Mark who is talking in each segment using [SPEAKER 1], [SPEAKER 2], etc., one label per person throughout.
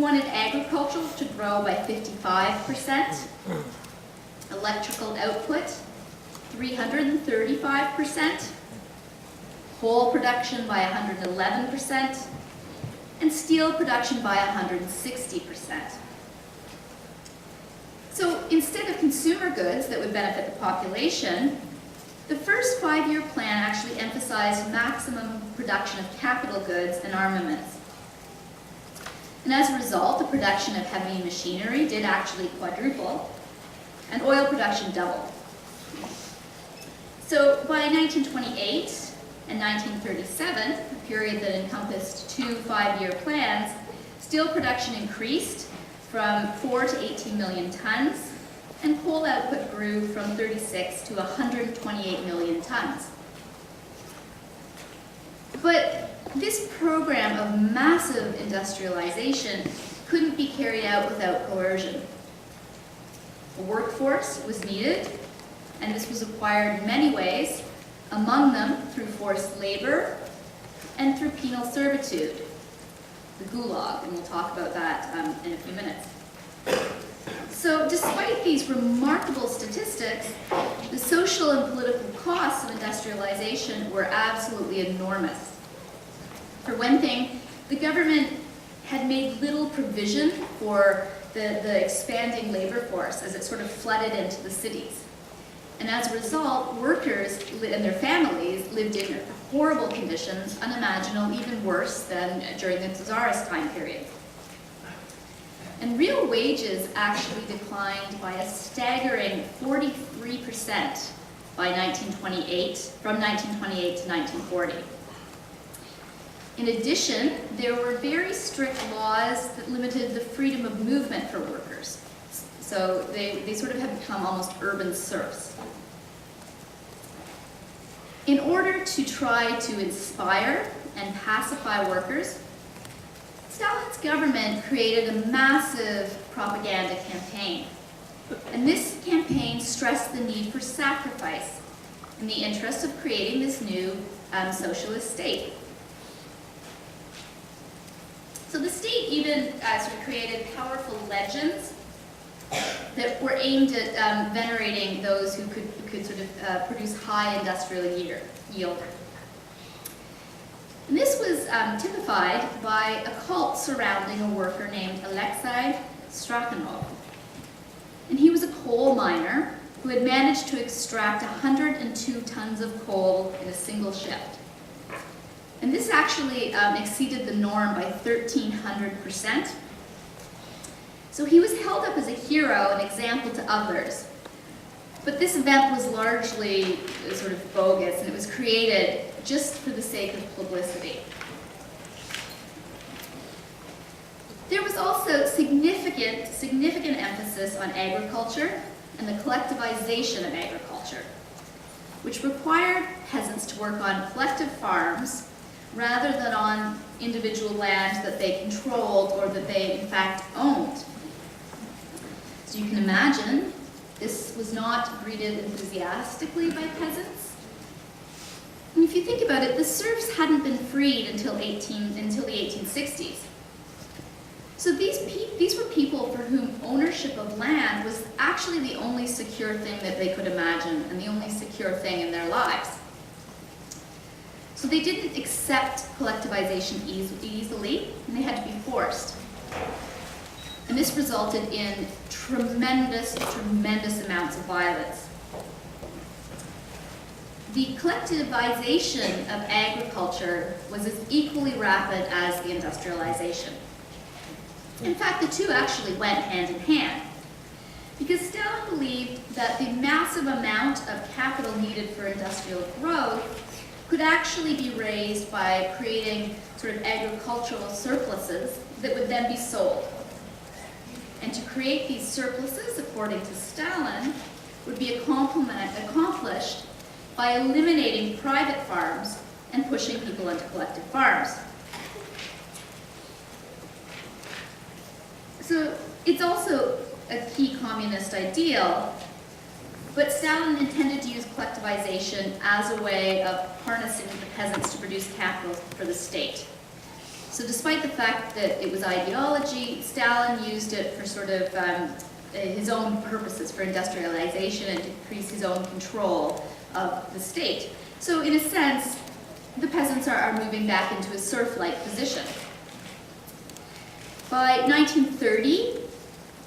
[SPEAKER 1] wanted agriculture to grow by 55%, electrical output 335%, coal production by 111%, and steel production by 160%. So instead of consumer goods that would benefit the population, the first 5-year plan actually emphasized maximum production of capital goods and armaments. And as a result, the production of heavy machinery did actually quadruple, and oil production doubled. So by 1928 and 1937, a period that encompassed 2 5-year plans, steel production increased from 4 to 18 million tons, and coal output grew from 36 to 128 million tons. But this program of massive industrialization couldn't be carried out without coercion. A workforce was needed, and this was acquired in many ways, among them through forced labor and through penal servitude, the gulag, and we'll talk about that in a few minutes. So despite these remarkable statistics, the social and political costs of industrialization were absolutely enormous. For one thing, the government had made little provision for the expanding labor force as it sort of flooded into the cities. And as a result, workers and their families lived in horrible conditions, unimaginable, even worse than during the Tsarist time period. And real wages actually declined by a staggering 43% by 1928, from 1928 to 1940. In addition, there were very strict laws that limited the freedom of movement for workers. So they sort of have become almost urban serfs. In order to try to inspire and pacify workers, Stalin's government created a massive propaganda campaign. And this campaign stressed the need for sacrifice in the interest of creating this new socialist state. So the state even sort of created powerful legends that were aimed at venerating those who could sort of produce high industrial yield. And this was typified by a cult surrounding a worker named Alexei Strakhanov. And he was a coal miner who had managed to extract 102 tons of coal in a single shift. And this actually exceeded the norm by 1,300%. So he was held up as a hero and example to others. But this event was largely sort of bogus, and it was created just for the sake of publicity. There was also significant emphasis on agriculture and the collectivization of agriculture, which required peasants to work on collective farms rather than on individual land that they controlled or that they in fact owned. So you can imagine, this was not greeted enthusiastically by peasants. And if you think about it, the serfs hadn't been freed until the 1860s. So these were people for whom ownership of land was actually the only secure thing that they could imagine and the only secure thing in their lives. So they didn't accept collectivization easily, and they had to be forced. And this resulted in tremendous amounts of violence. The collectivization of agriculture was as equally rapid as the industrialization. In fact, the two actually went hand in hand, because Stalin believed that the massive amount of capital needed for industrial growth could actually be raised by creating sort of agricultural surpluses that would then be sold. And to create these surpluses, according to Stalin, would be accomplished by eliminating private farms and pushing people into collective farms. So it's also a key communist ideal, but Stalin intended to use collectivization as a way of harnessing the peasants to produce capital for the state. So despite the fact that it was ideology, Stalin used it for sort of his own purposes, for industrialization and to increase his own control of the state. So in a sense, the peasants are moving back into a serf-like position. By 1930,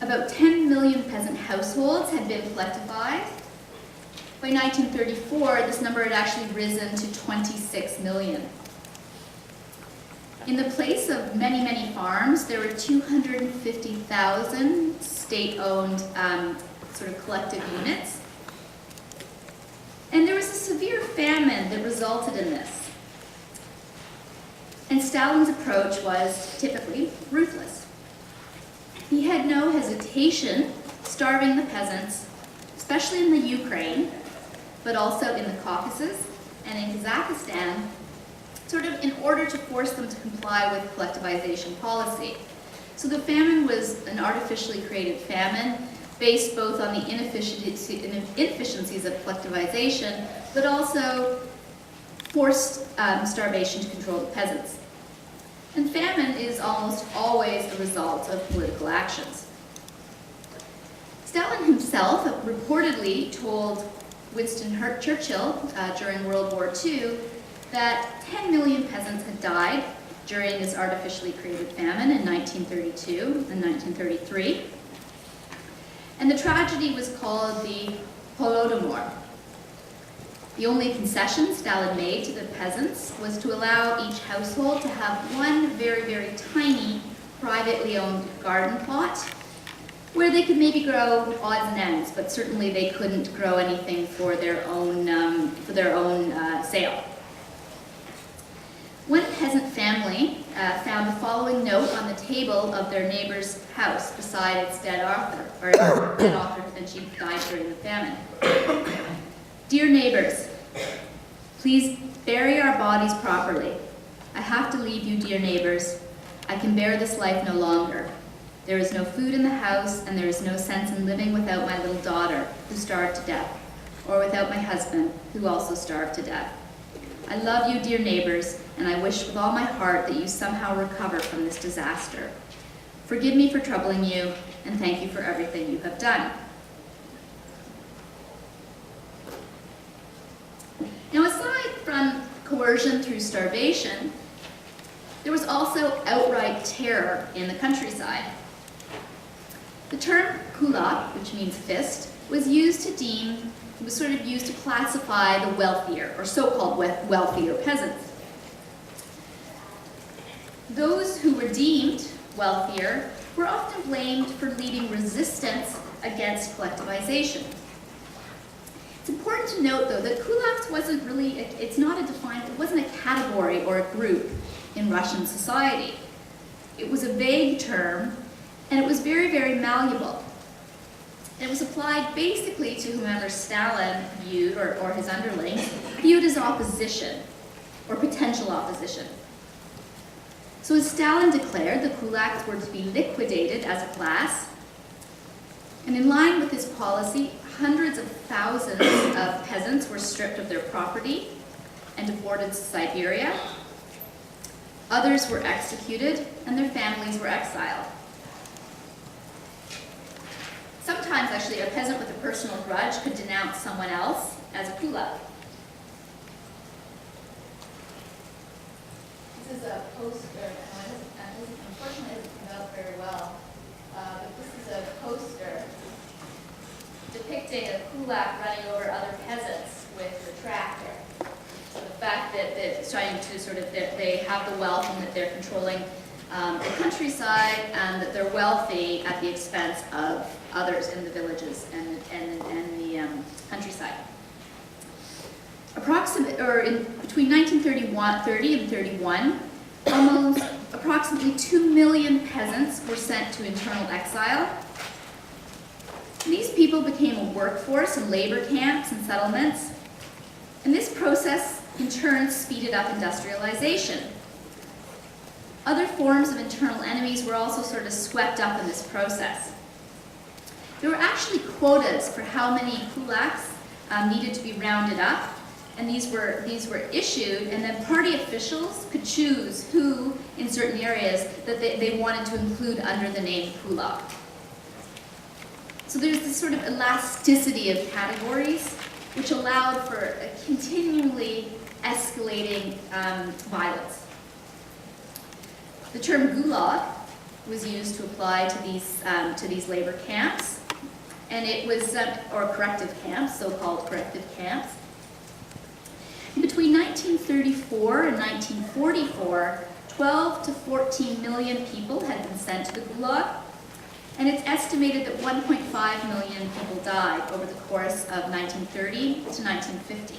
[SPEAKER 1] about 10 million peasant households had been collectivized. By 1934, this number had actually risen to 26 million. In the place of many, many farms, there were 250,000 state-owned sort of collective units. And there was a severe famine that resulted in this. And Stalin's approach was typically ruthless. He had no hesitation starving the peasants, especially in the Ukraine, but also in the Caucasus and in Kazakhstan, sort of in order to force them to comply with collectivization policy. So the famine was an artificially created famine based both on the inefficiencies of collectivization, but also forced starvation to control the peasants. And famine is almost always a result of political actions. Stalin himself reportedly told Winston Churchill during World War II that 10 million peasants had died during this artificially created famine in 1932 and 1933. And the tragedy was called the Holodomor. The only concession Stalin made to the peasants was to allow each household to have one very, very tiny, privately owned garden plot where they could maybe grow odds and ends, but certainly they couldn't grow anything for their own sale. One peasant family found the following note on the table of their neighbor's house beside its dead author, and she died during the famine. Dear neighbors, please bury our bodies properly. I have to leave you, dear neighbors. I can bear this life no longer. There is no food in the house, and there is no sense in living without my little daughter, who starved to death, or without my husband, who also starved to death. I love you, dear neighbors, and I wish with all my heart that you somehow recover from this disaster. Forgive me for troubling you, and thank you for everything you have done. Now, aside from coercion through starvation, there was also outright terror in the countryside. The term kulak, which means fist, was sort of used to classify the wealthier, or so-called wealthier peasants. Those who were deemed wealthier were often blamed for leading resistance against collectivization. It's important to note, though, that kulaks wasn't really, it wasn't a category or a group in Russian society. It was a vague term, and it was very, very malleable. It was applied basically to whomever Stalin viewed, or his underlings, viewed as opposition, or potential opposition. So as Stalin declared, the kulaks were to be liquidated as a class, and in line with his policy, hundreds of thousands of peasants were stripped of their property and deported to Siberia. Others were executed, and their families were exiled. Sometimes, actually, a peasant with a personal grudge could denounce someone else as a kulak. This is a poster, unfortunately it doesn't come out very well, but this is a poster depicting a kulak running over other peasants with the tractor. So the fact that it's trying to sort of, they have the wealth and that they're controlling the countryside, and that they're wealthy at the expense of others in the villages and the countryside. Between 1930 and 31, approximately 2 million peasants were sent to internal exile. These people became a workforce in labor camps and settlements, and this process in turn speeded up industrialization. Other forms of internal enemies were also sort of swept up in this process. There were actually quotas for how many kulaks needed to be rounded up, And these were issued, and then party officials could choose who, in certain areas, that they wanted to include under the name Kulak. So there's this sort of elasticity of categories, which allowed for a continually escalating violence. The term gulag was used to apply to these labor camps, and it was, or corrective camps, so-called corrective camps. Between 1934 and 1944, 12 to 14 million people had been sent to the Gulag, and it's estimated that 1.5 million people died over the course of 1930 to 1950.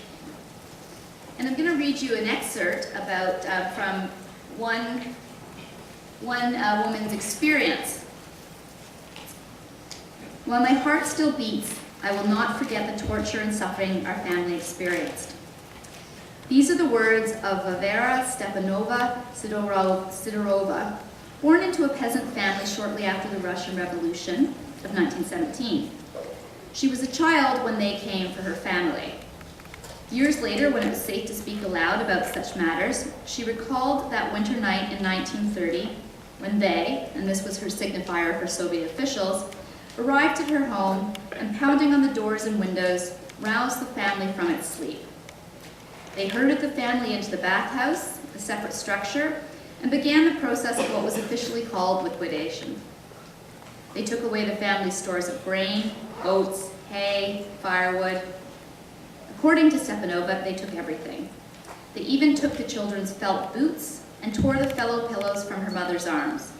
[SPEAKER 1] And I'm going to read you an excerpt about from one woman's experience. While my heart still beats, I will not forget the torture and suffering our family experienced. These are the words of Vavera Stepanova Sidorova, born into a peasant family shortly after the Russian Revolution of 1917. She was a child when they came for her family. Years later, when it was safe to speak aloud about such matters, she recalled that winter night in 1930 when they, and this was her signifier for Soviet officials, arrived at her home and, pounding on the doors and windows, roused the family from its sleep. They herded the family into the bathhouse, a separate structure, and began the process of what was officially called liquidation. They took away the family's stores of grain, oats, hay, firewood. According to Stepanova, they took everything. They even took the children's felt boots and tore the fellow pillows from her mother's arms.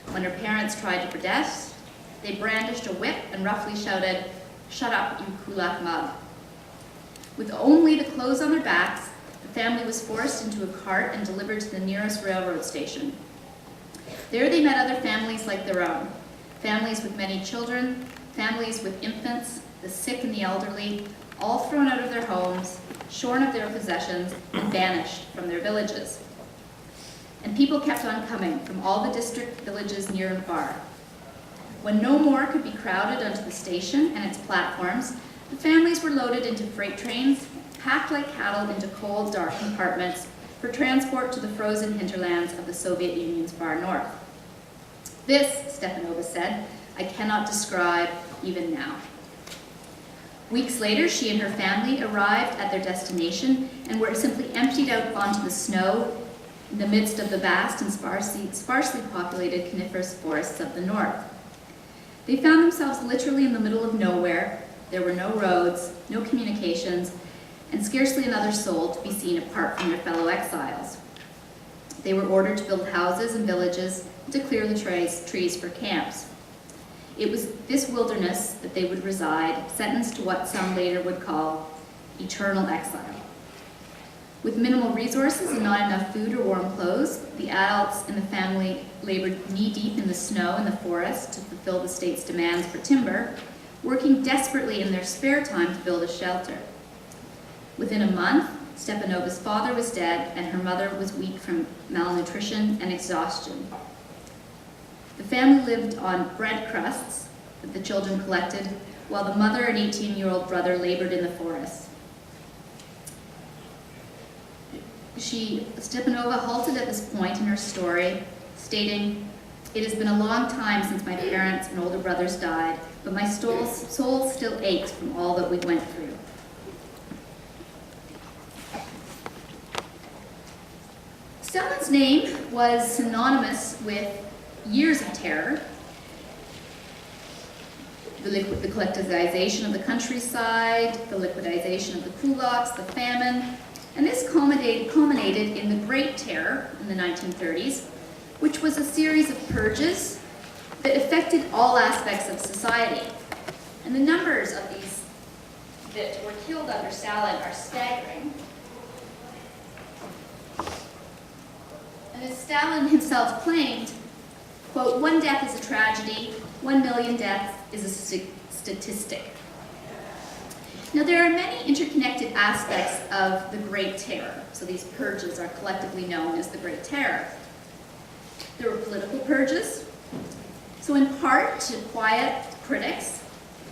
[SPEAKER 1] When her parents tried to protest, they brandished a whip and roughly shouted, "Shut up, you kulak mug." With only the clothes on their backs, the family was forced into a cart and delivered to the nearest railroad station. There they met other families like their own, families with many children, families with infants, the sick and the elderly, all thrown out of their homes, shorn of their possessions, and banished from their villages. And people kept on coming from all the district villages near and far. When no more could be crowded onto the station and its platforms, the families were loaded into freight trains, packed like cattle into cold, dark compartments for transport to the frozen hinterlands of the Soviet Union's far north. This, Stepanova said, I cannot describe even now. Weeks later, she and her family arrived at their destination and were simply emptied out onto the snow in the midst of the vast and sparsely populated coniferous forests of the north. They found themselves literally in the middle of nowhere. There were no roads, no communications, and scarcely another soul to be seen apart from their fellow exiles. They were ordered to build houses and villages and to clear the trees for camps. It was this wilderness that they would reside, sentenced to what some later would call eternal exile. With minimal resources and not enough food or warm clothes, the adults in the family labored knee-deep in the snow and the forest to fulfill the state's demands for timber, working desperately in their spare time to build a shelter. Within a month, Stepanova's father was dead and her mother was weak from malnutrition and exhaustion. The family lived on bread crusts that the children collected, while the mother and 18-year-old brother labored in the forest. Stepanova halted at this point in her story, stating, "It has been a long time since my parents and older brothers died, but my soul still aches from all that we went through." Stalin's name was synonymous with years of terror, the collectivization of the countryside, the liquidation of the kulaks, the famine, and this culminated in the Great Terror in the 1930s, which was a series of purges that affected all aspects of society. And the numbers of these that were killed under Stalin are staggering. And as Stalin himself claimed, quote, "One death is a tragedy, 1 million deaths is a statistic." Now, there are many interconnected aspects of the Great Terror. So these purges are collectively known as the Great Terror. There were political purges. So in part to quiet critics,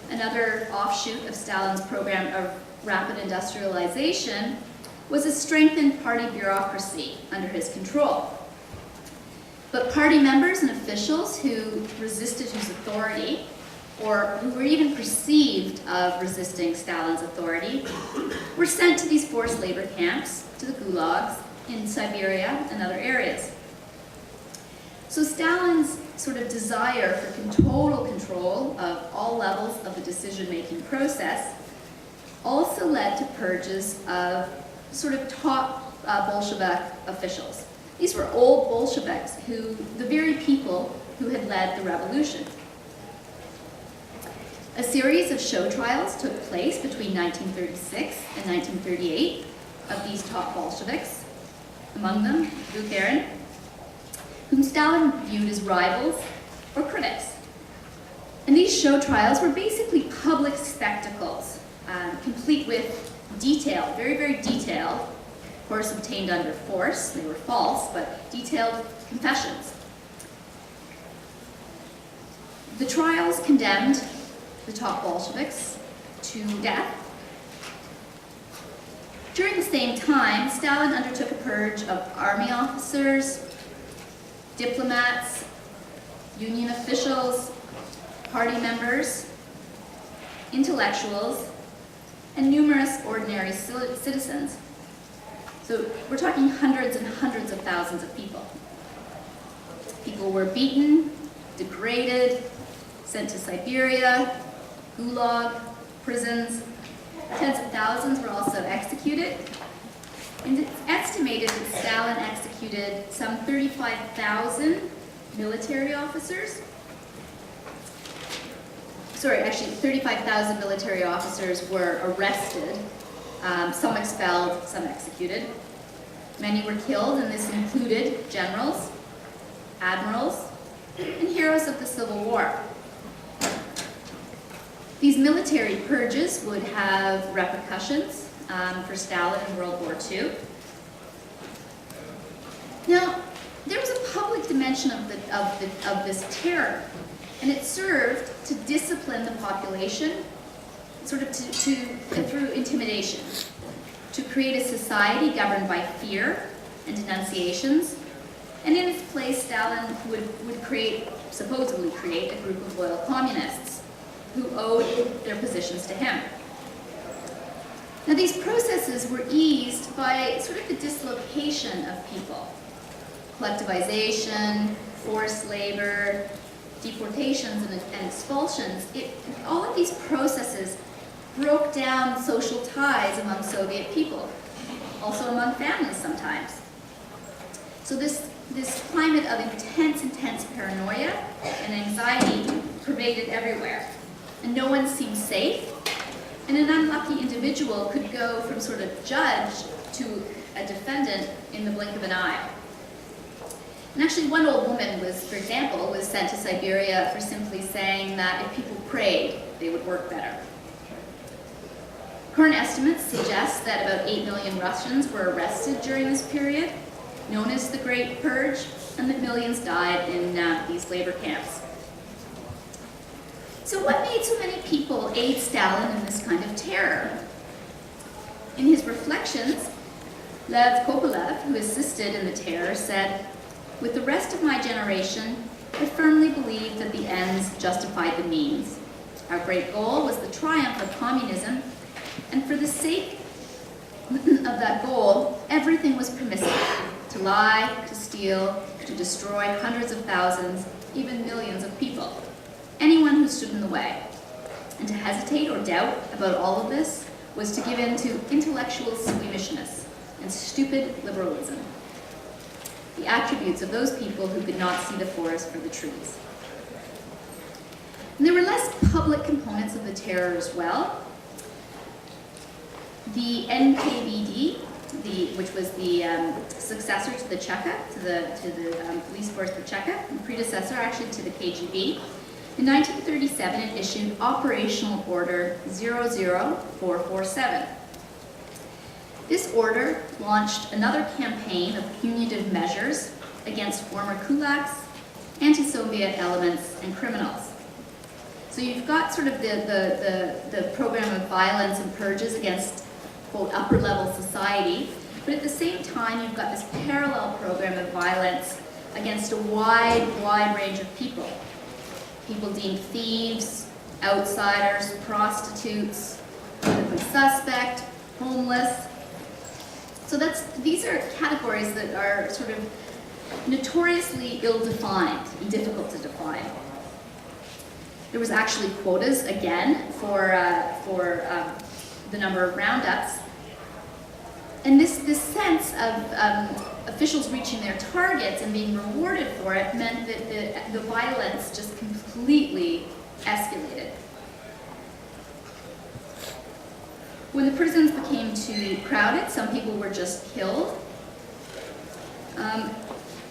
[SPEAKER 1] another offshoot of Stalin's program of rapid industrialization was a strengthened party bureaucracy under his control. But party members and officials who resisted his authority, or who were even perceived of resisting Stalin's authority, were sent to these forced labor camps, to the gulags in Siberia and other areas. So Stalin's sort of desire for total control of all levels of the decision-making process also led to purges of sort of top Bolshevik officials. These were old Bolsheviks, the very people who had led the revolution. A series of show trials took place between 1936 and 1938 of these top Bolsheviks, among them Bukharin, whom Stalin viewed as rivals or critics. And these show trials were basically public spectacles, complete with detailed, very, very detailed, of course obtained under force, they were false, but detailed confessions. The trials condemned the top Bolsheviks to death. During the same time, Stalin undertook a purge of army officers, diplomats, union officials, party members, intellectuals, and numerous ordinary citizens. So we're talking hundreds and hundreds of thousands of people. People were beaten, degraded, sent to Siberia, gulag, prisons. Tens of thousands were also executed. And it's estimated that Stalin executed some 35,000 military officers. Sorry, actually 35,000 military officers were arrested, some expelled, some executed. Many were killed, and this included generals, admirals, and heroes of the Civil War. These military purges would have repercussions for Stalin in World War II. Now, there was a public dimension of this terror, and it served to discipline the population, sort of through intimidation, to create a society governed by fear and denunciations. And in its place, Stalin would supposedly create a group of loyal communists who owed their positions to him. Now, these processes were eased by sort of the dislocation of people. Collectivization, forced labor, deportations and expulsions, all of these processes broke down social ties among Soviet people, also among families sometimes. So this climate of intense paranoia and anxiety pervaded everywhere, and no one seemed safe, and an unlucky individual could go from sort of judge to a defendant in the blink of an eye. And actually, one old woman for example, was sent to Siberia for simply saying that if people prayed, they would work better. Current estimates suggest that about 8 million Russians were arrested during this period, known as the Great Purge, and that millions died in these labor camps. So what made so many people aid Stalin in this kind of terror? In his reflections, Lev Kopolev, who assisted in the terror, said, "With the rest of my generation, I firmly believed that the ends justified the means. Our great goal was the triumph of communism, and for the sake of that goal, everything was permissible: to lie, to steal, to destroy hundreds of thousands, even millions of people, anyone who stood in the way. And to hesitate or doubt about all of this was to give in to intellectual squeamishness and stupid liberalism, the attributes of those people who could not see the forest for the trees." And there were less public components of the terror as well. The NKVD, which was the successor to the Cheka, to the police force, the Cheka, and predecessor actually to the KGB. In 1937, it issued Operational Order 00447. This order launched another campaign of punitive measures against former kulaks, anti-Soviet elements, and criminals. So you've got sort of the program of violence and purges against, quote, upper-level society, but at the same time, you've got this parallel program of violence against a wide range of people. People deemed thieves, outsiders, prostitutes, politically suspect, homeless. So these are categories that are sort of notoriously ill-defined and difficult to define. There was actually quotas, again, for the number of roundups. And this sense of officials reaching their targets and being rewarded for it meant that the violence just completely escalated. When the prisons became too crowded, some people were just killed.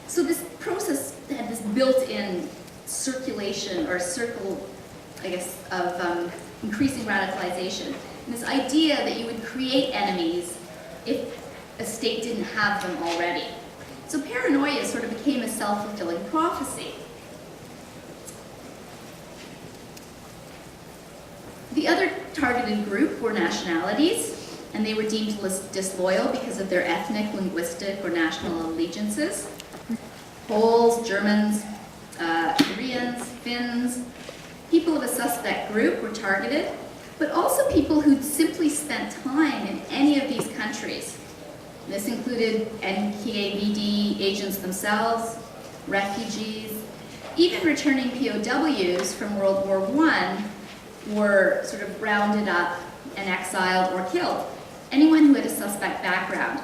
[SPEAKER 1] So this process had this built-in circulation or circle, I guess, of increasing radicalization. And this idea that you would create enemies if a state didn't have them already. So paranoia sort of became a self-fulfilling prophecy. The other targeted group were nationalities, and they were deemed disloyal because of their ethnic, linguistic, or national allegiances. Poles, Germans, Koreans, Finns, people of a suspect group were targeted, but also people who'd simply spent time in any of these countries. This included NKVD agents themselves, refugees, even returning POWs from World War I were sort of rounded up and exiled or killed. Anyone who had a suspect background.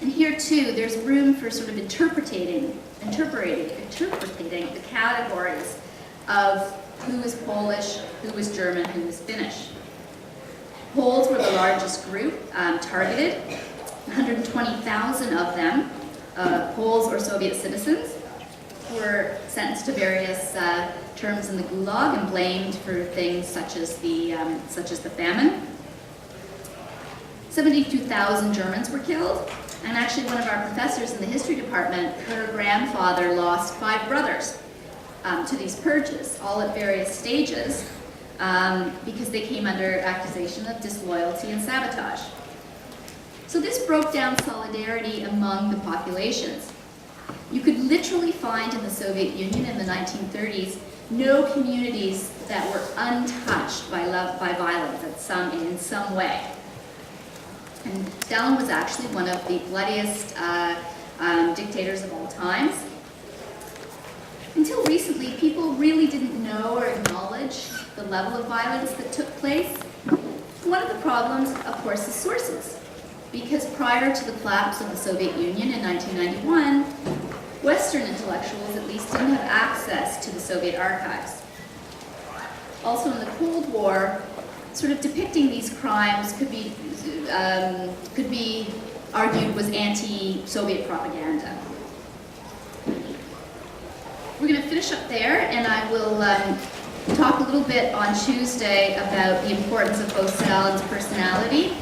[SPEAKER 1] And here too, there's room for sort of interpreting the categories of who was Polish, who was German, who was Finnish. Poles were the largest group targeted. 120,000 of them, Poles or Soviet citizens, were sentenced to various terms in the Gulag and blamed for things such as the famine. 72,000 Germans were killed, and actually one of our professors in the history department, her grandfather lost 5 brothers to these purges, all at various stages, because they came under accusation of disloyalty and sabotage. So this broke down solidarity among the populations. You could literally find in the Soviet Union in the 1930s no communities that were untouched by violence in some way. And Stalin was actually one of the bloodiest dictators of all times. Until recently, people really didn't know or acknowledge the level of violence that took place. One of the problems, of course, is sources. Because prior to the collapse of the Soviet Union in 1991, Western intellectuals at least didn't have access to the Soviet archives. Also in the Cold War, sort of depicting these crimes could be argued was anti-Soviet propaganda. We're going to finish up there, and I will talk a little bit on Tuesday about the importance of both Stalin's personality